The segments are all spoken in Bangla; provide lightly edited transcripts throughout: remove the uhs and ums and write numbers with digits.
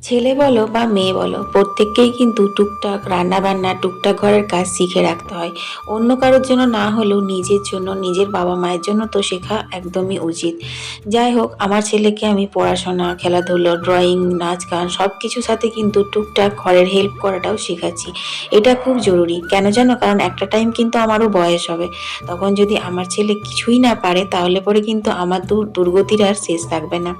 ছেলে বলো বা মেয়ে বলো, প্রত্যেককেই কিন্তু টুকটাক রান্না বান্না, টুকটাক ঘরের কাজ শিখে রাখতে হয়। অন্য কারোর জন্য না হলেও নিজের জন্য, নিজের বাবা মায়ের জন্য তো শেখা একদমই উচিত। যাই হোক, আমার ছেলেকে আমি পড়াশোনা, খেলাধুলো, ড্রয়িং, নাচ গান সব কিছুর সাথে কিন্তু টুকটাক ঘরের হেল্প করাটাও শেখাচ্ছি। এটা খুব জরুরি। কেন জানো? কারণ একটা টাইম কিন্তু আমারও বয়স হবে। তখন যদি আমার ছেলে কিছুই না পারে, তাহলে পরে কিন্তু আমার দুর্গতির আর শেষ থাকবে না।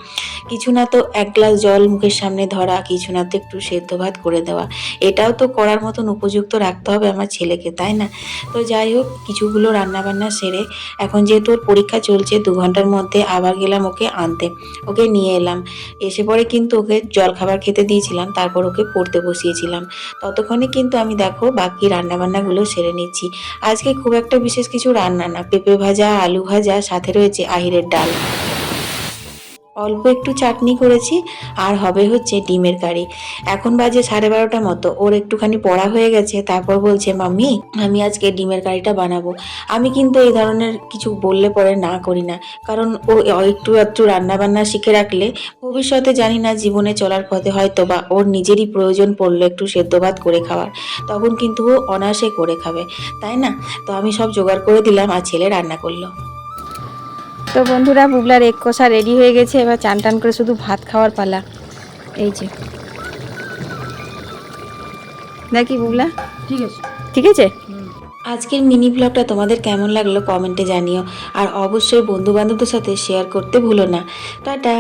কিছু না তো এক গ্লাস জল মুখের সামনে ধরা, কিছু না তো একটু সেদ্ধ ভাত করে দেওয়া, এটাও তো করার মতন উপযুক্ত রাখতে হবে আমার ছেলেকে, তাই না? তো যাই হোক, কিছুগুলো রান্না বান্না সেরে এখন যেহেতু ওর পরীক্ষা চলছে, 2 ঘন্টার মধ্যে আবার গেলাম ওকে আনতে। ওকে নিয়ে এলাম। এসে পরে কিন্তু ওকে জল খাবার খেতে দিয়েছিলাম, তারপর ওকে পড়তে বসিয়েছিলাম। ততক্ষণে কিন্তু আমি দেখো বাকি রান্না বান্নাগুলো সেরে নিচ্ছি। আজকে খুব একটা বিশেষ কিছু রান্না না, পেঁপে ভাজা, আলু ভাজা, সাথে রয়েছে আহিরের ডাল, অল্প একটু চাটনি করেছি, আর হবে হচ্ছে ডিমের কারি। এখন বাজে 12:30 মতো। ওর একটুখানি পড়া হয়ে গেছে, তারপর বলছে, মাম্মি আমি আজকে ডিমের কারিটা বানাবো। আমি কিন্তু এই ধরনের কিছু বললে পরে না করি না, কারণ ও একটু একটু রান্না বান্না শিখে রাখলে ভবিষ্যতে জানি না জীবনে চলার পথে হয়তো বা ওর নিজেরই প্রয়োজন পড়লো একটু সেদ্ধ ভাত করে খাওয়ার, তখন কিন্তু ও অনায়াসে করে খাবে, তাই না? তো আমি সব জোগাড় করে দিলাম, আর ছেলে রান্না করলো। তো বন্ধুরা, বুবলার এক কষা রেডি হয়ে গেছে, এবার চান টান করে শুধু ভাত খাওয়ার পালা। এই যে, নাকি বুবলা? ঠিক আছে। ঠিক আছে। আজকের মিনি ব্লগটা তোমাদের কেমন লাগলো কমেন্টে জানিও, আর অবশ্যই বন্ধু বান্ধবদের সাথে শেয়ার করতে ভুলো না। টাটা।